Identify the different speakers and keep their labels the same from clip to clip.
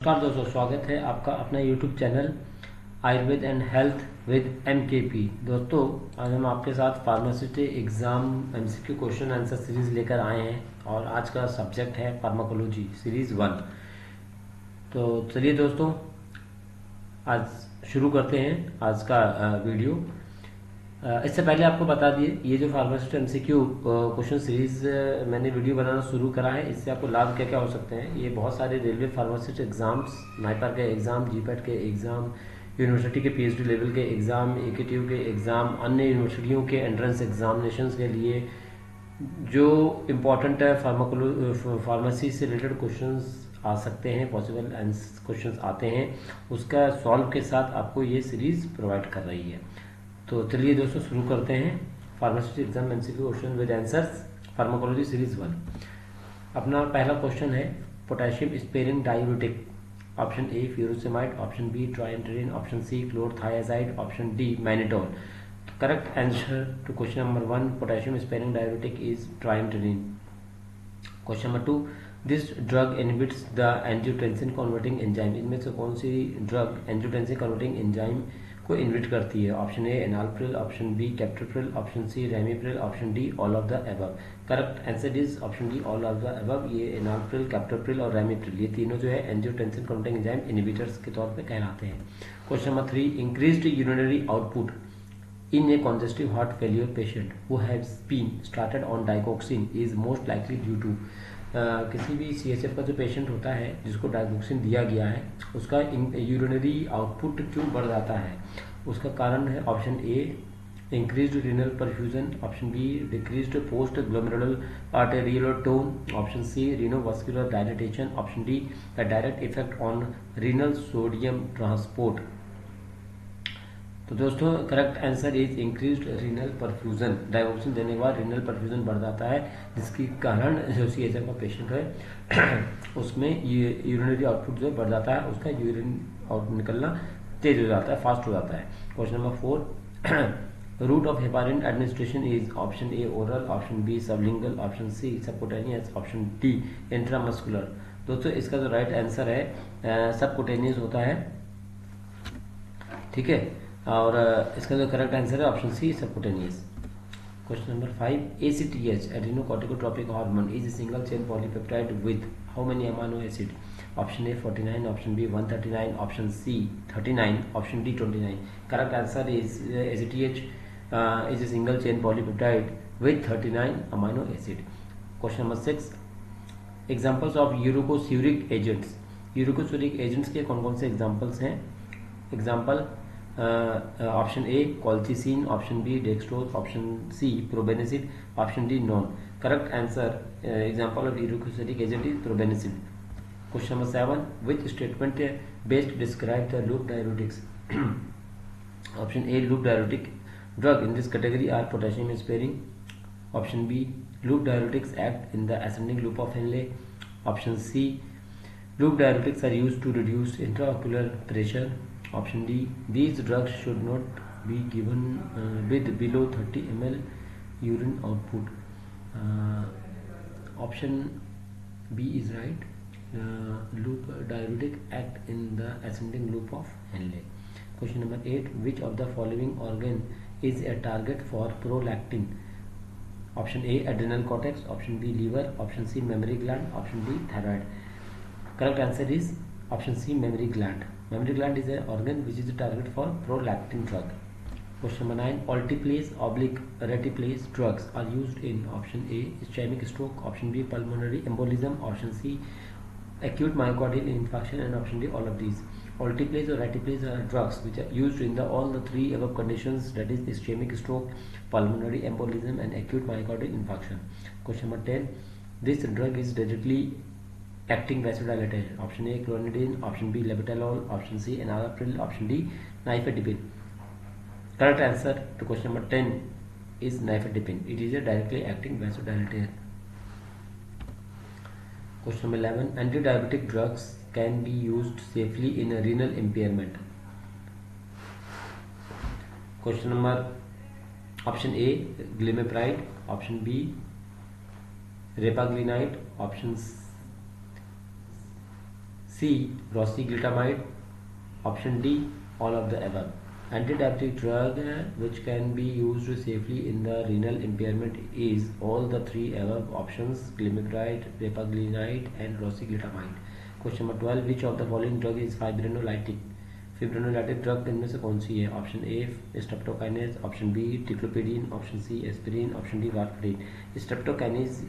Speaker 1: नमस्कार दोस्तों, स्वागत है आपका अपना YouTube channel Ayurveda and health with MKP। दोस्तों, आज हम आपके साथ pharmacist exam MCQ question answer series लेकर आए हैं और आज का सब्जेक्ट है फार्माकोलॉजी सीरीज़ 1। तो चलिए दोस्तों, आज शुरू करते हैं आज का वीडियो। इससे पहले आपको बता दिए, ये जो फार्मासिस्ट MCQ क्वेश्चन सीरीज मैंने वीडियो बनाना शुरू करा है, इससे आपको लाभ क्या क्या हो सकते हैं। ये बहुत सारे रेलवे फार्मासिस्ट एग्जाम्स, नाइपर के एग्ज़ाम, जीपैट के एग्ज़ाम, यूनिवर्सिटी के PhD लेवल के एग्ज़ाम, AKTU के एग्ज़ाम, अन्य यूनिवर्सिटियों के एंट्रेंस एग्जामिनेशन के लिए जो इम्पोर्टेंट है फार्मेसी से रिलेटेड क्वेश्चंस आ सकते हैं, पॉसिबल क्वेश्चंस आते हैं, उसका सॉल्व के साथ आपको ये सीरीज़ प्रोवाइड कर रही है। तो चलिए दोस्तों, शुरू करते हैं pharmacist exam MCQ question with answers pharmacology series 1। अपना पहला क्वेश्चन है potassium sparing diuretic. Option A furosemide, option B triamterene, option C chlorothiazide, option D mannitol. Correct answer to question number 1 potassium sparing diuretic is triamterene. Question number 2 this drug inhibits the angiotensin converting enzyme. इनमें से कौन सी drug angiotensin converting enzyme को inhibit करती है? Option A enalapril, option B captopril, option C ramipril, option D all of the above. Correct answer is option D all of the above. ये enalapril, captopril और ramipril, ये तीनों जो है angiotensin converting enzyme inhibitors के तौर पे कहलाते हैं। Question number 3 increased urinary output in a congestive heart failure patient who has been started on digoxin is most likely due to। किसी भी CHF का जो पेशेंट होता है जिसको डाइगोक्सिन दिया गया है, उसका यूरिनरी आउटपुट क्यों बढ़ जाता है? उसका कारण है option A increased renal perfusion, option B decreased post glomerular arterial tone, option C renovascular dilatation, option D the direct effect on renal sodium transport. तो दोस्तों, correct answer is increased renal perfusion. Digoxin देने के बाद renal perfusion बढ़ जाता है, जिसके कारण जो CHF का पेशेंट है उसमें ये यूरिनरी आउटपुट जो बढ़ जाता है, उसका यूरिन आउट निकलना तेज हो जाता है, फास्ट हो जाता है। Question number 4 route of heparin administration is option A oral, option B sublingual, option C subcutaneous, option D intramuscular. दोस्तों, इसका जो राइट आंसर है सबकुटेनियस होता है, ठीक है, और इसका जो करेक्ट आंसर है option C subcutaneous. Question number 5 ACTH adrenocorticotropic hormone is a single chain polypeptide with how many amino acid? Option A 49, option B 139, option C 39, option D 29। Correct answer is ACTH is a single chain polypeptide with 39 amino acid. Question number 6 examples of uricosuric agents. Uricosuric agents के कौन कौन से examples हैं? Example option A colchicine, option B dextrose, option C probenecid, option D none. Correct answer example of uricosuric agent is probenecid. Question number 7 which statement best describe the loop diuretics? Option A loop diuretic drug in this category are potassium sparing, option B loop diuretics act in the ascending loop of Henle, option C loop diuretics are used to reduce intraocular pressure, option D these drugs should not be given with below 30 ml urine output। option B is right, loop diuretic act in the ascending loop of Henle। question number 8 which of the following organ is a target for prolactin? option A adrenal cortex, option B liver, option C mammary gland, option D thyroid। correct answer is option C mammary gland। Mammary gland is an organ which is a target for prolactin drug। Question number 9 alteplase / retiplase drugs are used in option A ischemic stroke, option B pulmonary embolism, option C acute myocardial infarction, and option D all of these। Alteplase or retiplase are drugs which are used in all the three above conditions, that is ischemic stroke, pulmonary embolism and acute myocardial infarction। Question number 10 this drug is directly acting vasodilator। option A clonidine, option B labetalol, option C enalapril, option D nifedipine। correct answer to question number 10 is nifedipine, it is a directly acting vasodilator। question number 11 antidiabetic drugs can be used safely in a renal impairment। question number option A glimepiride, option B repaglinide, option C. Rossiglutamide. Option D. All of the above. Antidiabetic drug which can be used safely in the renal impairment is all the three above options: glimepiride, repaglinide, and rossiglutamide. Question number 12. Which of the following drug is fibrinolytic? Fibrinolytic drug इनमें से कौन सी है? Option A streptokinase, option B ticlopidine, option C aspirin, option D warfarin. Streptokinase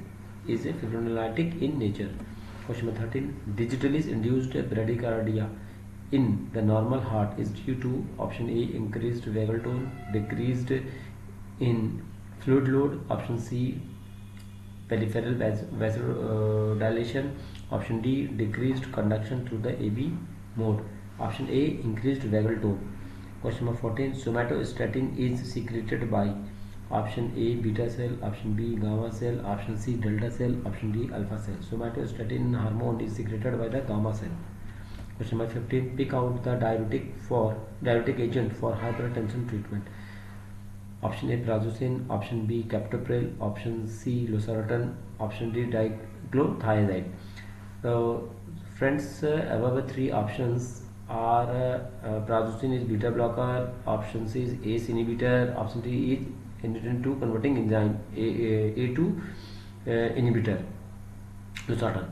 Speaker 1: is a fibrinolytic in nature. Question number 13. Digitally induced bradycardia in the normal heart is due to option A increased vagal tone, decreased in fluid load, option C peripheral vasodilation, option D decreased conduction through the AB mode, option A increased vagal tone. Question number 14. Somatostatin is secreted by option A beta cell, option B gamma cell, option C delta cell, option D alpha cell. Somatostatin hormone is secreted by the gamma cell. Question number 15. Pick out the diuretic agent for hypertension treatment. Option A prazosin, option B captopril, option C losartan, option D diclothiazide. So friends, above three options are prazosin is beta blocker, option C is ACE inhibitor, option D is angiotensin 2 converting enzyme A2 inhibitor losartan.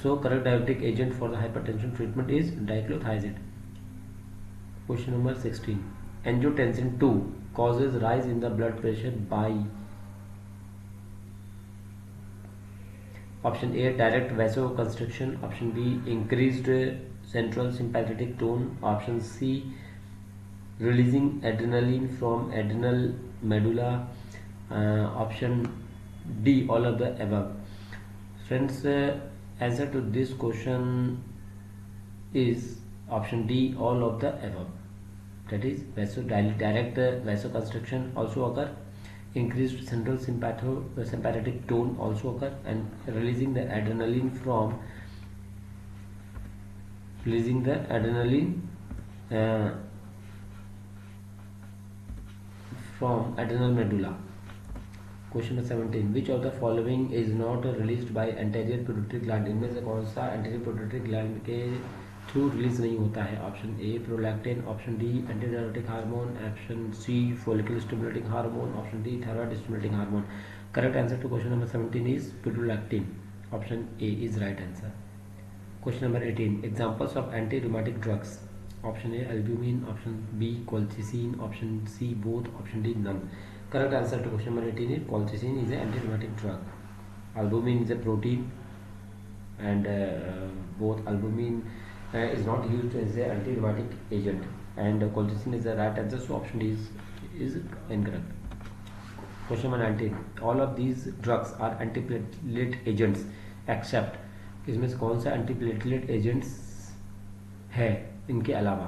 Speaker 1: So correct diuretic agent for the hypertension treatment is diclothiazide. Question number 16. Angiotensin 2 causes rise in the blood pressure by option A direct vasoconstriction, option B increased central sympathetic tone, option C releasing adrenaline from adrenal medulla, option D all of the above. Friends, answer to this question is option D all of the above. That is direct vasoconstriction also occur, increased central sympathetic tone also occur, and releasing the adrenaline from adrenal medulla. Question number 17. Which of the following is not released by anterior pituitary gland? इनमें से कौन सा anterior pituitary gland के through release नहीं होता है? Option A prolactin, option D antidiuretic hormone, option C follicle stimulating hormone, option D thyroid stimulating hormone. Correct answer to question number 17 is prolactin. Option A is right answer. Question number 18. Examples of anti-rheumatic drugs. Option A albumin, option B colchicine, option C both, option D none. Correct answer to question number 18 is colchicine is an anti-rheumatic drug. Albumin is a protein, and both albumin is not used as an anti-rheumatic agent, and colchicine is the right answer, so option D is incorrect. Question number 19. All of these drugs are antiplatelet agents except, इसमें से कौन सा antiplatelet agents है इनके अलावा?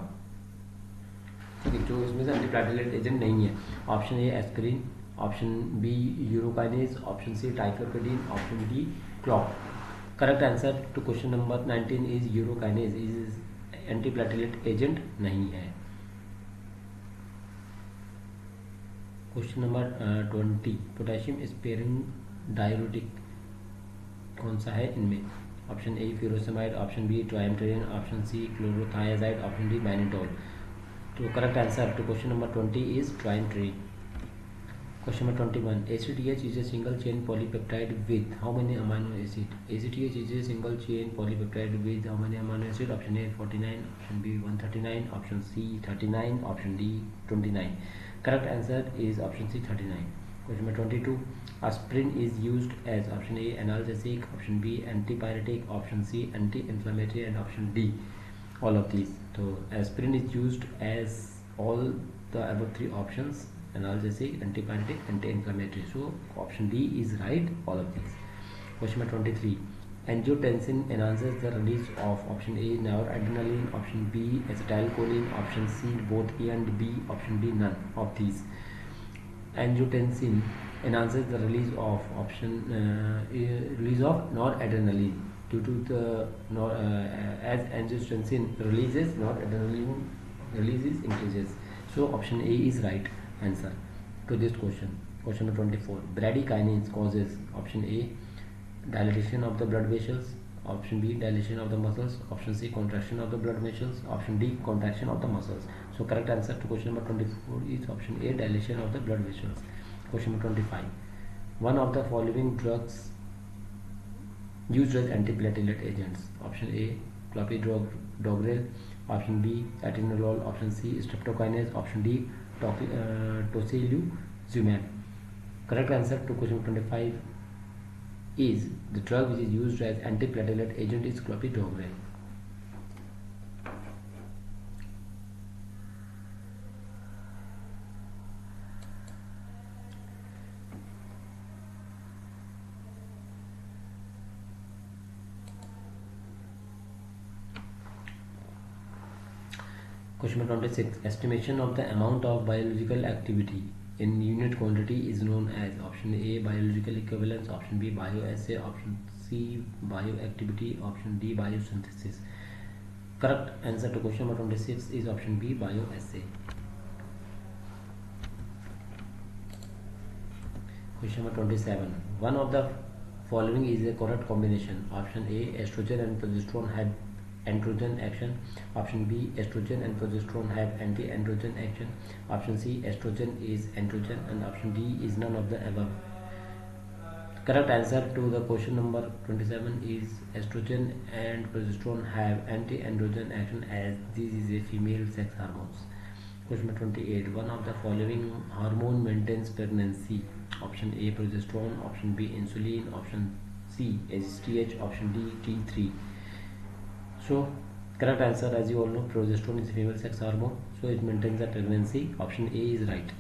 Speaker 1: ठीक है, जो इसमें से एंटीप्लेटलेट एजेंट नहीं है. Option A aspirin, option B urokinase, option C ticlopidine, option D clop. Correct answer to question number 19 is urokinase is antiplatelet agent नहीं है. Question number 20. Potassium sparing diuretic कौन सा है इनमें? Option A furosemide, option B triamterene, option C chlorothiazide, option D mannitol. तो correct answer to question number 20 is triamterene. Question number 21. ACTH is a single chain polypeptide with how many amino acid? ACTH is a single chain polypeptide with how many amino acid? Option A 49, option B 139, option C 39, option D 29. Correct answer is option C 39. Question number 22. Aspirin is used as option A analgesic, option B antipyretic, option C anti-inflammatory, and option D all of these. So aspirin is used as all the above three options: analgesic, antipyretic, anti-inflammatory. So option D is right, all of these. Question number 23. Angiotensin enhances the release of option A noradrenaline, option B acetylcholine, option C both A and B, option D none of these. Angiotensin enhances the release of noradrenaline due to the as angiotensin releases, noradrenaline releases increases. So option A is right answer to this question. Question number 24. Bradykinase causes option A dilatation of the blood vessels, Option B, dilation of the muscles. Option C, contraction of the blood vessels. Option D, contraction of the muscles. So correct answer to question number 24 is option A, dilation of the blood vessels. Question number 25. One of the following drugs used as antiplatelet agents. Option A, clopidogrel. Option B, atenolol. Option C, streptokinase. Option D, tocilizumab. Correct answer to question 25 is the drug which is used as antiplatelet agent is clopidogrel. Question number 26. Estimation of the amount of biological activity in unit quantity is known as. Option A, biological equivalence. Option B, bioassay. Option C, bioactivity. Option D, biosynthesis. Correct answer to question number 26 is option B, bioassay. Question number 27. One of the following is a correct combination. Option A, estrogen and progesterone have androgen action. Option B, estrogen and progesterone have anti-androgen action. Option C, estrogen is androgen, and option D is none of the above. Correct answer to the question number 27 is estrogen and progesterone have anti-androgen action, as this is a female sex hormones. Question number 28. One of the following hormone maintains pregnancy. Option A, progesterone. Option B, insulin. Option C, HGH. Option D, T3. So correct answer, as you all know, progesterone is a female sex hormone, so it maintains the pregnancy. Option A is right.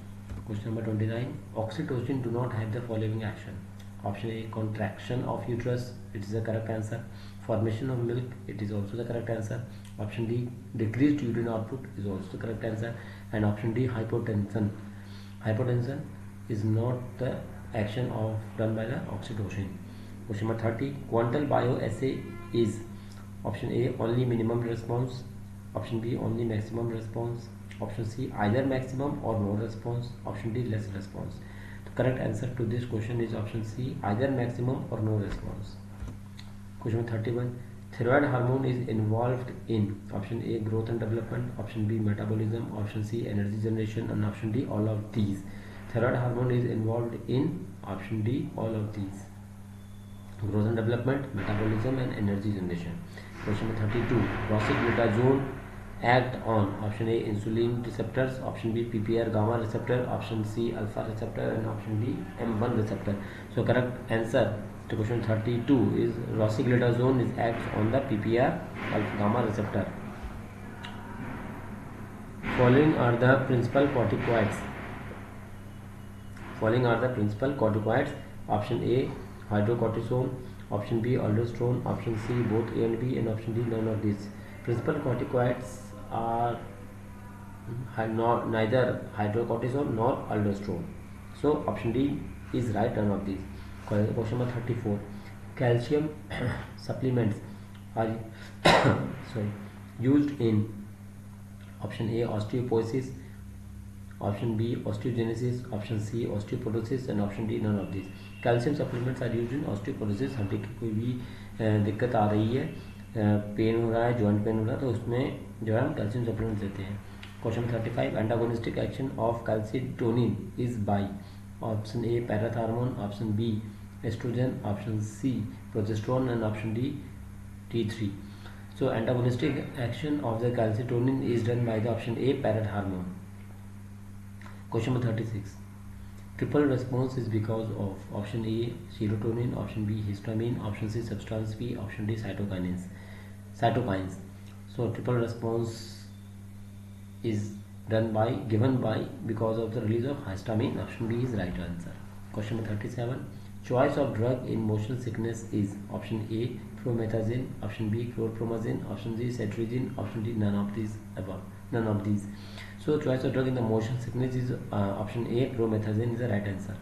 Speaker 1: Question number 29. Oxytocin do not have the following action. Option A, contraction of uterus, it is the correct answer. Formation of milk, it is also the correct answer. Option D, decreased urine output is also the correct answer. And option D, hypotension. Hypotension is not the action of done by the oxytocin. Question number 30. Quantal bioassay is. Option A, only minimum response. Option B, only maximum response. Option C, either maximum or no response. Option D, less response. The correct answer to this question is option C, either maximum or no response. Question 31. Thyroid hormone is involved in. Option A, growth and development. Option B, metabolism. Option C, energy generation. And option D, all of these. Thyroid hormone is involved in. Option D, all of these. Growth and development, metabolism, and energy generation. Question number 32. Rosiglitazone act on. Option A, insulin receptors. Option B, PPR gamma receptor. Option C, alpha receptor. And option D, M1 receptor. So correct answer to question 32 is rosiglitazone is acts on the PPR alpha gamma receptor. Following are the principal corticoids. Option A, hydrocortisone. Option B, aldosterone. Option C, both A and B. And option D, none of these. Principal corticoids are neither hydrocortisone nor aldosterone. So option D is right, none of these. Question number 34. Calcium supplements are used in. Option A, osteoporosis. Option B, osteogenesis. Option C, osteoporosis. And option D, none of these. Calcium supplements are used in osteoporosis. हड्डी की कोई भी दिक्कत आ रही है, pen हो रहा है, जॉइंट पेन हो रहा है, तो उसमें जो है हम कैल्शियम सप्लीमेंट्स देते हैं. Question 35. Antagonistic action of calcitonin is by. Option A, parathormone. Option B, estrogen. Option C, progesterone. And option D, T3. So antagonistic action of the calcitonin is done by the option A, parathormone. Question number 36. Triple response is because of. Option A, serotonin. Option B, histamine. Option C, substance P. Option D, cytokines. So triple response is given by because of the release of histamine. Option B is right answer. Question number 37. Choice of drug in motion sickness is. Option A, promethazine. Option B, chlorpromazine. Option C, cetirizine. Option D, none of these above. None of these. So choice of drug in the motion sickness is option A, promethazine is the right answer.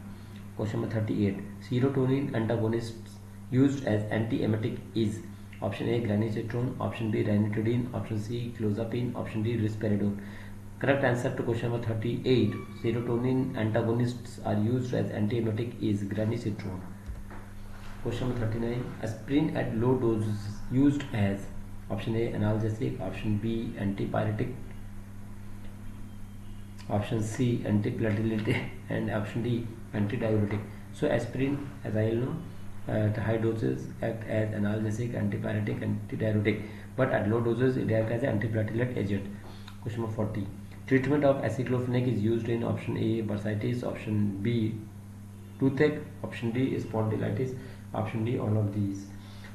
Speaker 1: Question number 38. Serotonin antagonists used as antiemetic is. Option A, granisetron. Option B, ranitidine. Option C, clozapine. Option D, risperidone. Correct answer to question number 38. Serotonin antagonists are used as antiemetic is granisetron. Question number 39. Aspirin at low doses used as option A analgesic, option B antipyretic, option C antiplatelet, and option D antidiuretic. So aspirin, as I know, at high doses act as analgesic, antipyretic, antidiuretic, but at low doses it acts as an antiplatelet agent. Question number 40. Treatment of aceclofenac is used in option A bursitis, option B toothache, option D spondylitis, option D all of these.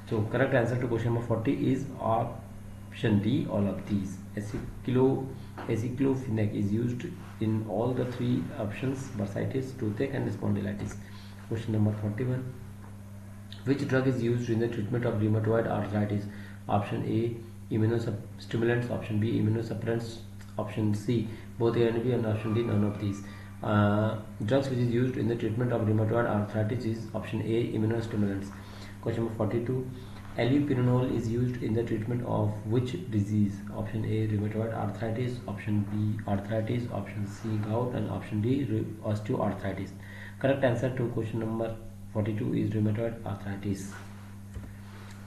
Speaker 1: So correct answer to question number 40 is option D, all of these. Aceclofenac is used in all the three options: bursitis, toothache, and spondylitis. Question number 41. Which drug is used in the treatment of rheumatoid arthritis? Option A immunostimulants, option B immunosuppressants, option C both A and B, and option D none of these. Drugs which is used in the treatment of rheumatoid arthritis is option A immunostimulants. Question number 42. Allopurinol is used in the treatment of which disease? Option A rheumatoid arthritis, option B arthritis, option C gout, and option D osteoarthritis. Correct answer to question number 42 is rheumatoid arthritis.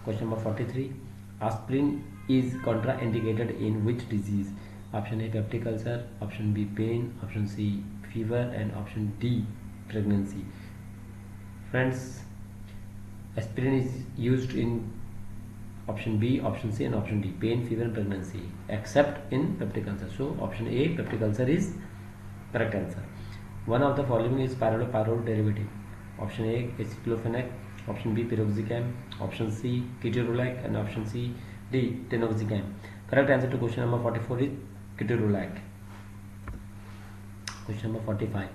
Speaker 1: Question number 43. Aspirin is contraindicated in which disease? Option A peptic ulcer, option B pain, option C fever, and option D pregnancy. Friends, aspirin is used in option B, option C, and option D, pain, fever, and pregnancy, except in peptic ulcer. So option A peptic ulcer is correct answer. One of the following is pyrrolopyrrole derivative. Option A aceclofenac, option B piroxicam, option C ketorolac, and option C D tenoxicam. Correct answer to question number 44 is ketorolac. Question number 45.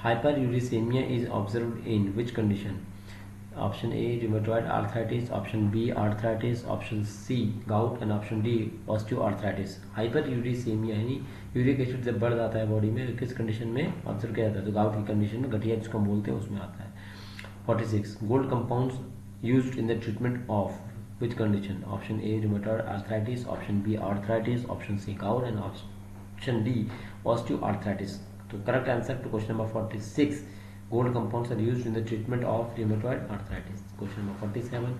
Speaker 1: Hyperuricemia is observed in which condition? Option A rheumatoid arthritis, option B arthritis, option C gout, and option D osteoarthritis. हाइपरयूरिसेमिया यानी uric acid जब बढ़ जाता है body में, किस condition में observe किया जाता है? तो गाउट की कंडीशन में, गठिया जिसको हम बोलते हैं उसमें आता है. 46. Gold compounds used in the treatment of which condition? Option A rheumatoid arthritis, option B arthritis, option C gout, and option D osteoarthritis. So correct answer to question number 46. Gold compounds are used in the treatment of rheumatoid arthritis. Question number 47.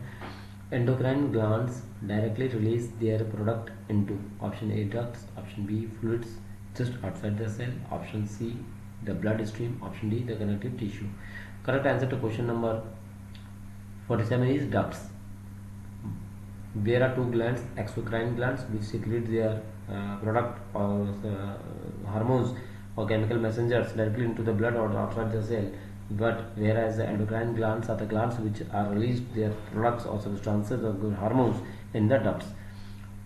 Speaker 1: Endocrine glands directly release their product into option A ducts, option B fluids just outside the cell, option C the blood stream, option D the connective tissue. Correct answer to question number 47 is ducts. There are two glands, exocrine glands, which secrete their product or hormones or chemical messengers directly into the blood or outside the cell. But whereas the endocrine glands are the glands which are released their products or substances or hormones in the ducts.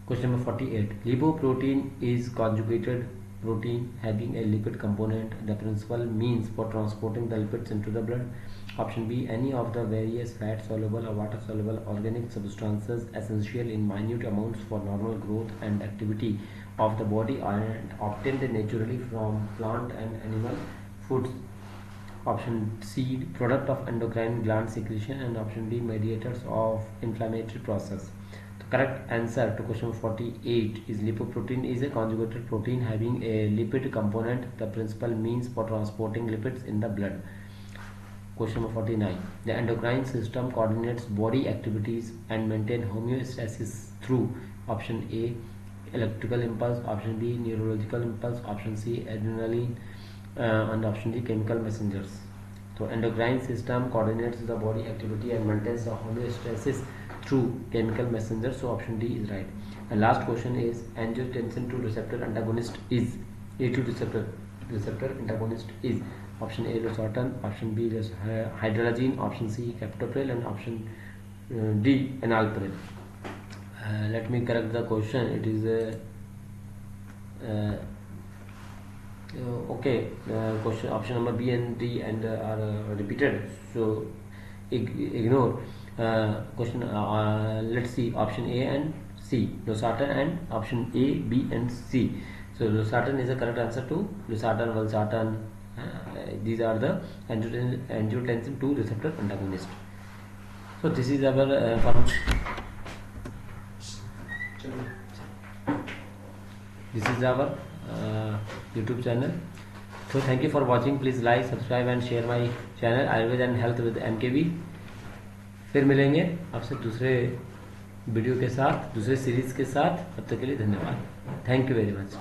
Speaker 1: Question number 48. Lipoprotein is conjugated protein having a lipid component. The principal means for transporting the lipids into the blood. Option B, any of the various fat soluble or water soluble organic substances essential in minute amounts for normal growth and activity of the body and obtained naturally from plant and animal foods. Option C, product of endocrine gland secretion, and option D, mediators of inflammatory process. The correct answer to question 48 is lipoprotein is a conjugated protein having a lipid component. The principal means for transporting lipids in the blood. Question number 49. The endocrine system coordinates body activities and maintain homeostasis through option A electrical impulse, option B neurological impulse, option C adrenaline, and option D chemical messengers. So endocrine system coordinates the body activity and maintains the homeostasis through chemical messengers. So option D is right. And last question is angiotensin II receptor antagonist is A2 receptor antagonist is option A losartan, option B hydralazine, option C captopril, and option D enalapril. Let me correct the question. It is okay. Question option number B and D and are repeated, so ignore. Question. Let's see option A and C, losartan, and option A, B, and C. So losartan is the correct answer to losartan, valsartan. These are the angiotensin II receptor antagonist. So this is our YouTube channel. So thank you for watching. Please like, subscribe, and share my channel Ayurveda and Health with MKV. फिर मिलेंगे आपसे दूसरे video के साथ, दूसरे series के साथ। तब तक के लिए धन्यवाद। Thank you very much.